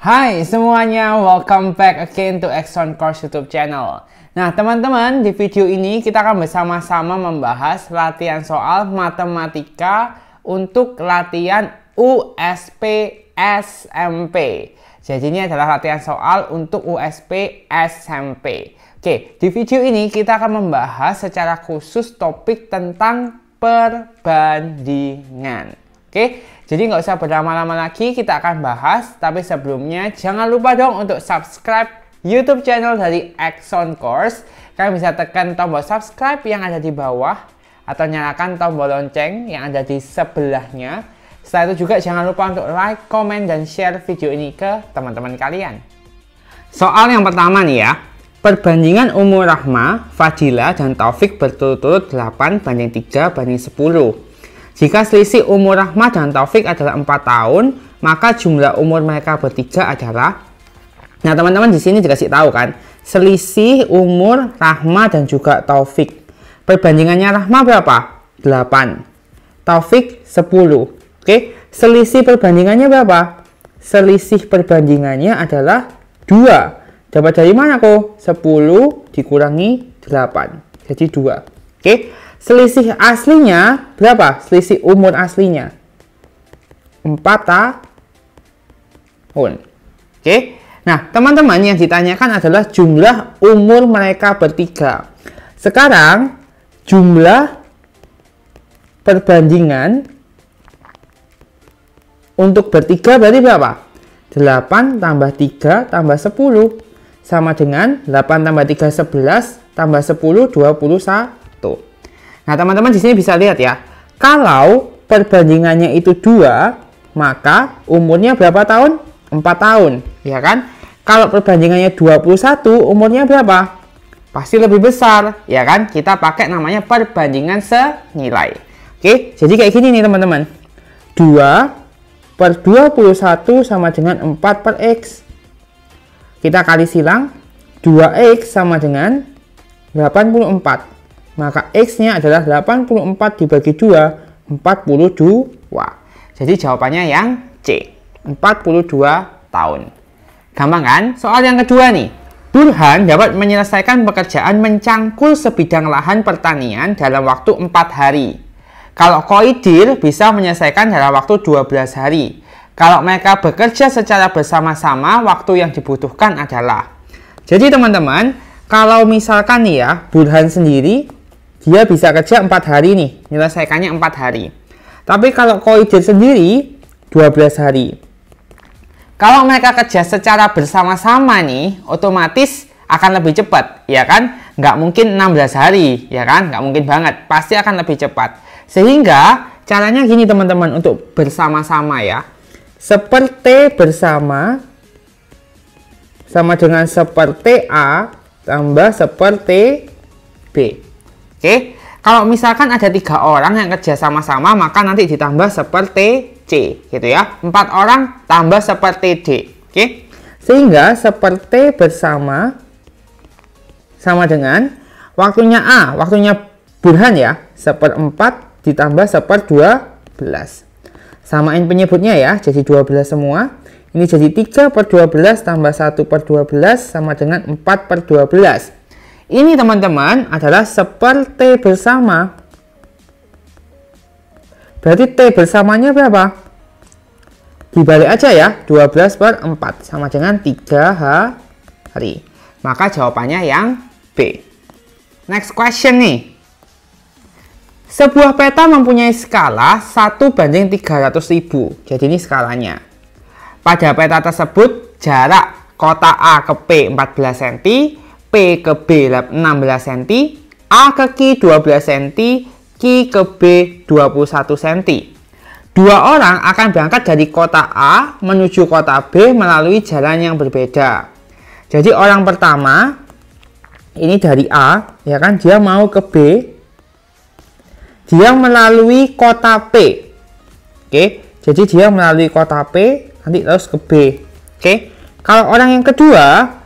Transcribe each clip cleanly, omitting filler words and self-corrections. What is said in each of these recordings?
Hai semuanya, welcome back again to Exxon Course YouTube channel. Nah teman-teman, di video ini kita akan bersama-sama membahas latihan soal matematika untuk latihan USP SMP. Jadi ini adalah latihan soal untuk USP SMP. Oke, di video ini kita akan membahas secara khusus topik tentang perbandingan. Oke, jadi nggak usah berlama-lama lagi, kita akan bahas. Tapi sebelumnya jangan lupa dong untuk subscribe YouTube channel dari Exxon Course. Kalian bisa tekan tombol subscribe yang ada di bawah atau nyalakan tombol lonceng yang ada di sebelahnya. Setelah itu juga jangan lupa untuk like, comment, dan share video ini ke teman-teman kalian. Soal yang pertama nih ya. Perbandingan umur Rahma, Fadila, dan Taufik berturut-turut 8:3:10. Jika selisih umur Rahma dan Taufik adalah 4 tahun, maka jumlah umur mereka bertiga adalah... Nah teman-teman di sini dikasih tahu kan, selisih umur Rahma dan juga Taufik. Perbandingannya Rahma berapa? 8. Taufik 10. Oke, selisih perbandingannya berapa? Selisih perbandingannya adalah 2. Dapat dari mana kok? 10 dikurangi 8. Jadi 2. Oke. Selisih aslinya berapa? Selisih umur aslinya 4 tahun. Oke. Nah, teman-teman yang ditanyakan adalah jumlah umur mereka bertiga. Sekarang jumlah perbandingan untuk bertiga berarti berapa? 8 tambah 3 tambah 10 sama dengan 8 tambah 3 11 tambah 10 21. Nah teman-teman di sini bisa lihat ya, kalau perbandingannya itu 2, maka umurnya berapa tahun? 4 tahun, ya kan? Kalau perbandingannya 21, umurnya berapa? Pasti lebih besar, ya kan? Kita pakai namanya perbandingan senilai. Oke, jadi kayak gini nih teman-teman. 2/21 sama dengan 4/X. Kita kali silang, 2X sama dengan 84. Maka X-nya adalah 84 dibagi 2, 42. Jadi jawabannya yang C, 42 tahun. Gampang kan? Soal yang kedua nih. Burhan dapat menyelesaikan pekerjaan mencangkul sebidang lahan pertanian dalam waktu 4 hari. Kalau Koidir bisa menyelesaikan dalam waktu 12 hari. Kalau mereka bekerja secara bersama-sama, waktu yang dibutuhkan adalah. Jadi teman-teman, kalau misalkan nih ya, Burhan sendiri dia bisa kerja 4 hari nih, menyelesaikannya 4 hari. Tapi kalau Koidir sendiri 12 hari. Kalau mereka kerja secara bersama-sama nih, otomatis akan lebih cepat, ya kan? Nggak mungkin 16 hari, ya kan? Nggak mungkin banget, pasti akan lebih cepat. Sehingga caranya gini teman-teman untuk bersama-sama ya. Seperti bersama sama dengan seperti A tambah seperti B. Oke, kalau misalkan ada 3 orang yang kerja sama-sama, maka nanti ditambah seperti C, gitu ya. 4 orang tambah seperti D. Oke, sehingga seperti bersama sama dengan waktunya A, waktunya Burhan ya, 1/4 ditambah 1/12. Samain penyebutnya ya, jadi 12 semua. Ini jadi 3/12 tambah 1/12 sama dengan 4/12. Ini teman-teman adalah seperti bersama. Berarti T bersamanya berapa? Dibalik aja ya, 12/4 sama dengan 3 hari. Maka jawabannya yang B. Next question nih. Sebuah peta mempunyai skala 1/300.000. Jadi ini skalanya. Pada peta tersebut jarak kota A ke P 14 cm, P ke B 16 cm, A ke Q 12 cm, Q ke B 21 cm. Dua orang akan berangkat dari kota A menuju kota B melalui jalan yang berbeda. Jadi orang pertama, ini dari A, ya kan, dia mau ke B, dia melalui kota P. Oke, jadi dia melalui kota P, nanti terus ke B. Oke, kalau orang yang kedua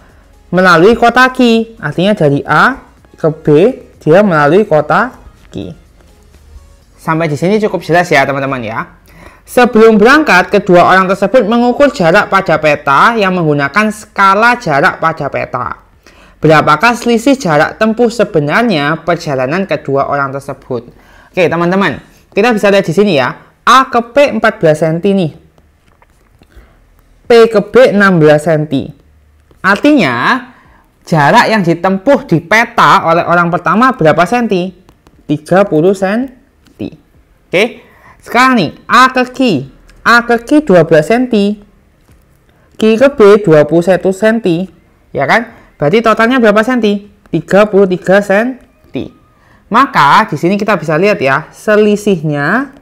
melalui kota Q, artinya dari A ke B, dia melalui kota Q. Sampai di sini cukup jelas ya teman-teman ya. Sebelum berangkat, kedua orang tersebut mengukur jarak pada peta yang menggunakan skala jarak pada peta. Berapakah selisih jarak tempuh sebenarnya perjalanan kedua orang tersebut? Oke, teman-teman, kita bisa lihat di sini ya. A ke P 14 cm nih. P ke B 16 cm. Artinya, jarak yang ditempuh di peta oleh orang pertama berapa cm? 30 cm. Oke. Sekarang nih, A ke Q. A ke Q 12 cm. Q ke B 21 cm. Ya kan? Berarti totalnya berapa cm? 33 cm. Maka di sini kita bisa lihat ya, selisihnya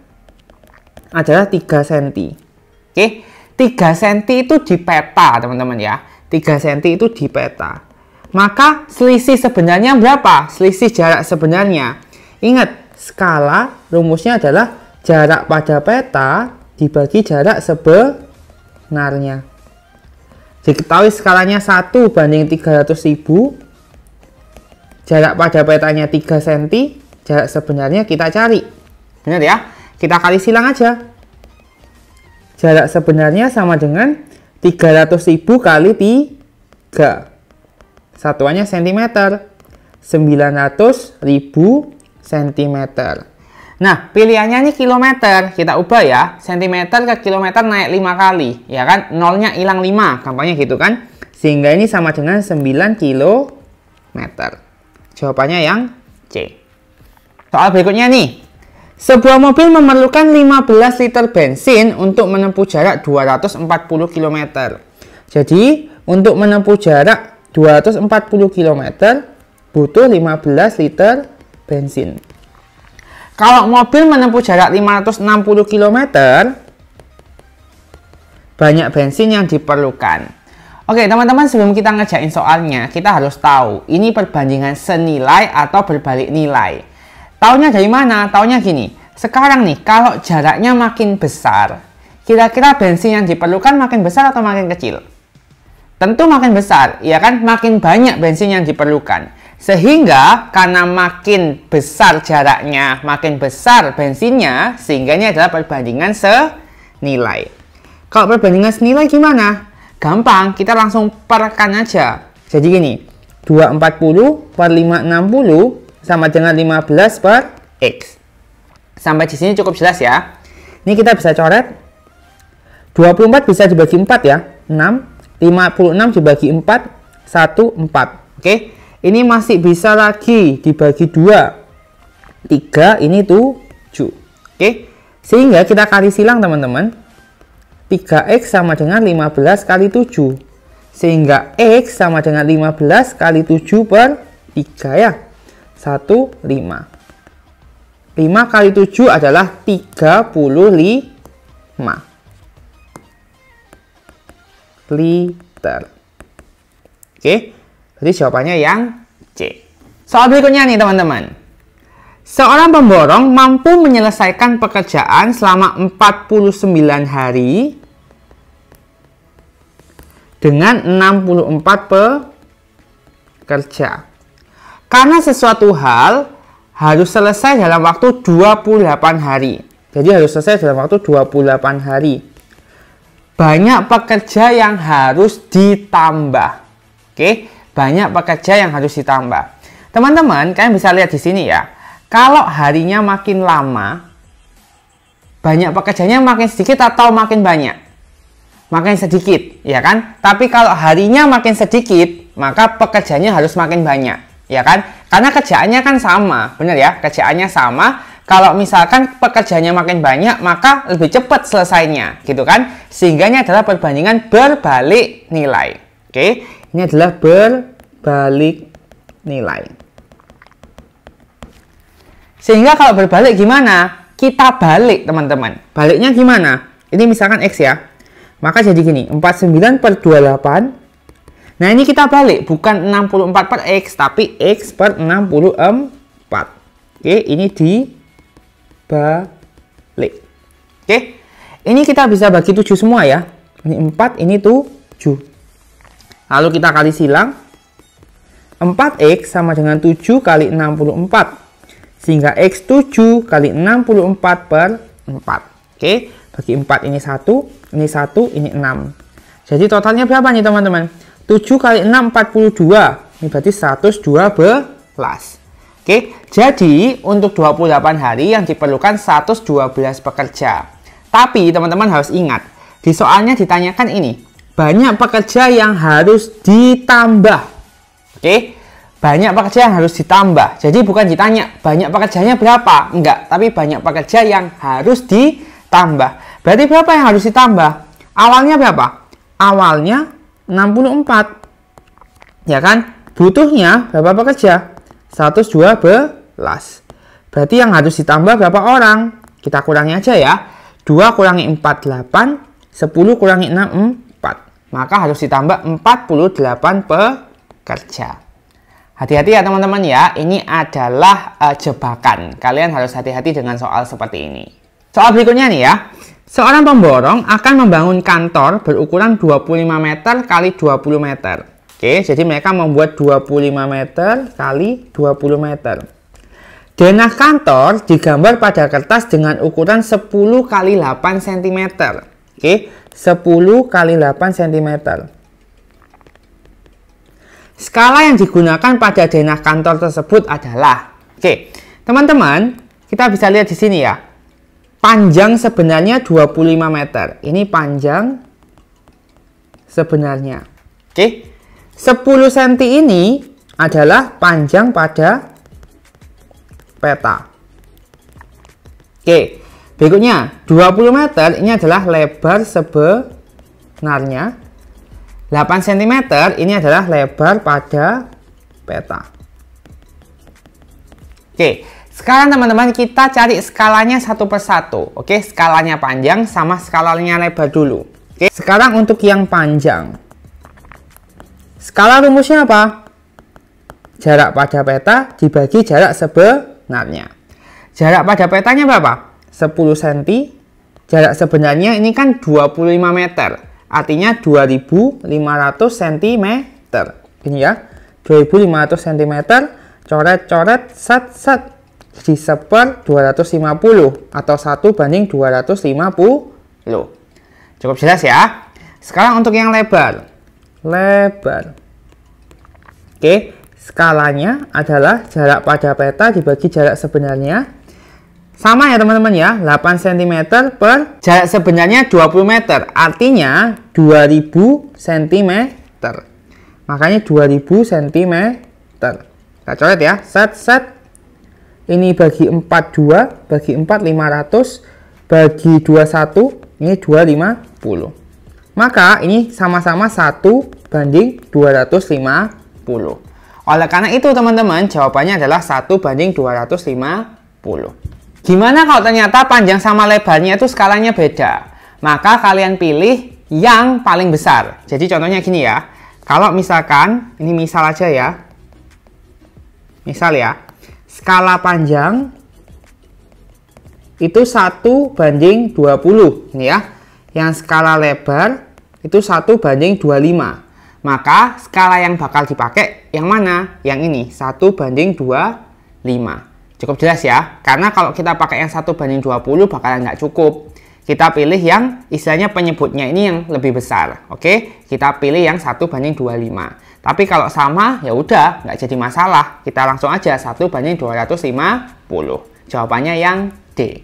adalah 3 cm. Oke. 3 cm itu di peta, teman-teman ya. 3 cm itu di peta. Maka selisih sebenarnya berapa? Selisih jarak sebenarnya. Ingat, skala rumusnya adalah jarak pada peta dibagi jarak sebenarnya. Diketahui skalanya 1 banding 300.000. Jarak pada petanya 3 cm. Jarak sebenarnya kita cari. Benar ya? Kita kali silang aja. Jarak sebenarnya sama dengan 300.000 kali 3. Satuannya cm. 900.000 cm. Nah, pilihannya ini kilometer. Kita ubah ya. Cm ke kilometer naik 5 kali. Ya kan? Nolnya hilang 5. Gampangnya gitu kan? Sehingga ini sama dengan 9 km. Jawabannya yang C. Soal berikutnya nih. Sebuah mobil memerlukan 15 liter bensin untuk menempuh jarak 240 km. Jadi, untuk menempuh jarak 240 km, butuh 15 liter bensin. Kalau mobil menempuh jarak 560 km, banyak bensin yang diperlukan. Oke, teman-teman, sebelum kita ngerjain soalnya, kita harus tahu ini perbandingan senilai atau berbalik nilai. Taunya dari mana? Taunya gini. Sekarang nih, kalau jaraknya makin besar, kira-kira bensin yang diperlukan makin besar atau makin kecil? Tentu makin besar, ya kan? Makin banyak bensin yang diperlukan. Sehingga karena makin besar jaraknya, makin besar bensinnya, sehingga ini adalah perbandingan senilai. Kalau perbandingan senilai gimana? Gampang, kita langsung perkan aja. Jadi gini, 240 per 560 sama dengan 15 per X. Sampai di sini cukup jelas ya. Ini kita bisa coret. 24 bisa dibagi 4 ya. 6. 56 dibagi 4. 1, 4. Oke. Ini masih bisa lagi dibagi 2. 3, ini 7. Oke. Sehingga kita kali silang teman-teman. 3X sama dengan 15 kali 7. Sehingga X sama dengan 15 kali 7 per 3 ya. 1, 5. 5 kali 7 adalah 35 liter. Oke. Jadi jawabannya yang C. Soal berikutnya nih teman-teman. Seorang pemborong mampu menyelesaikan pekerjaan selama 49 hari dengan 64 pekerja. Karena sesuatu hal harus selesai dalam waktu 28 hari. Jadi harus selesai dalam waktu 28 hari. Banyak pekerja yang harus ditambah. Oke, banyak pekerja yang harus ditambah. Teman-teman, kalian bisa lihat di sini ya. Kalau harinya makin lama, banyak pekerjanya makin sedikit atau makin banyak? Makin sedikit, ya kan? Tapi kalau harinya makin sedikit, maka pekerjanya harus makin banyak, ya kan? Karena kerjaannya kan sama, benar ya? Kerjaannya sama. Kalau misalkan pekerjaannya makin banyak, maka lebih cepat selesainya, gitu kan? Sehingga ini adalah perbandingan berbalik nilai. Oke, ini adalah berbalik nilai. Sehingga kalau berbalik gimana? Kita balik, teman-teman. Baliknya gimana? Ini misalkan X ya. Maka jadi gini, 49 per 28. Nah, ini kita balik. Bukan 64 per X, tapi X per 64. Oke, ini dibalik. Oke, ini kita bisa bagi 7 semua ya. Ini 4, ini 7. Lalu kita kali silang. 4X sama dengan 7 kali 64. Sehingga X 7 kali 64 per 4. Oke, Bagi 4 ini 1, ini 1, ini 6. Jadi totalnya berapa nih teman-teman? 7 kali 6, 42. Ini berarti 112. Oke, jadi untuk 28 hari yang diperlukan 112 pekerja. Tapi teman-teman harus ingat, di soalnya ditanyakan ini, banyak pekerja yang harus ditambah. Oke, banyak pekerja yang harus ditambah. Jadi bukan ditanya banyak pekerjanya berapa, enggak, tapi banyak pekerja yang harus ditambah. Berarti berapa yang harus ditambah? Awalnya berapa? Awalnya 64. Ya kan? Butuhnya berapa pekerja? 112. Berarti yang harus ditambah berapa orang? Kita kurangi aja ya. 2 kurangi 4, 8. 10 kurangi 6, 4. Maka harus ditambah 48 pekerja. Hati-hati ya teman-teman ya. Ini adalah jebakan. Kalian harus hati-hati dengan soal seperti ini. Soal berikutnya nih ya. Seorang pemborong akan membangun kantor berukuran 25 meter kali 20 meter. Oke, jadi mereka membuat 25 meter kali 20 meter. Denah kantor digambar pada kertas dengan ukuran 10 kali 8 cm. Oke, 10 kali 8 cm. Skala yang digunakan pada denah kantor tersebut adalah, oke, teman-teman, kita bisa lihat di sini ya. Panjang sebenarnya 25 meter. Ini panjang sebenarnya. Oke. 10 cm ini adalah panjang pada peta. Oke, berikutnya 20 meter ini adalah lebar sebenarnya. 8 cm ini adalah lebar pada peta. Oke, sekarang teman-teman kita cari skalanya satu persatu. Oke, skalanya panjang sama skalanya lebar dulu. Oke, sekarang untuk yang panjang. Skala rumusnya apa? Jarak pada peta dibagi jarak sebenarnya. Jarak pada petanya berapa? 10 cm. Jarak sebenarnya ini kan 25 meter. Artinya 2500 cm. Ini ya. 2500 cm. Coret-coret, set-set. Diseper 250 atau 1:250. Cukup jelas ya. Sekarang untuk yang lebar. Oke, skalanya adalah jarak pada peta dibagi jarak sebenarnya. Sama ya teman-teman ya, 8 cm per jarak sebenarnya 20 meter. Artinya 2000 cm. Makanya 2000 cm. Kita coret ya, set. Ini bagi 4, 2. Bagi 4, 500. Bagi 2, 1. Ini 250. Maka ini sama-sama 1:250. Oleh karena itu teman-teman, jawabannya adalah 1:250. Gimana kalau ternyata panjang sama lebarnya itu skalanya beda? Maka kalian pilih yang paling besar. Jadi contohnya gini ya. Kalau misalkan, ini misal aja ya. Misal ya. Skala panjang itu 1:20. Ini ya. Yang skala lebar itu 1:25. Maka skala yang bakal dipakai yang mana? Yang ini, 1:25. Cukup jelas ya? Karena kalau kita pakai yang 1:20 bakalan nggak cukup. Kita pilih yang istilahnya penyebutnya ini yang lebih besar. Oke? Kita pilih yang 1:25. Tapi kalau sama, ya udah, nggak jadi masalah. Kita langsung aja 1:250. Jawabannya yang D.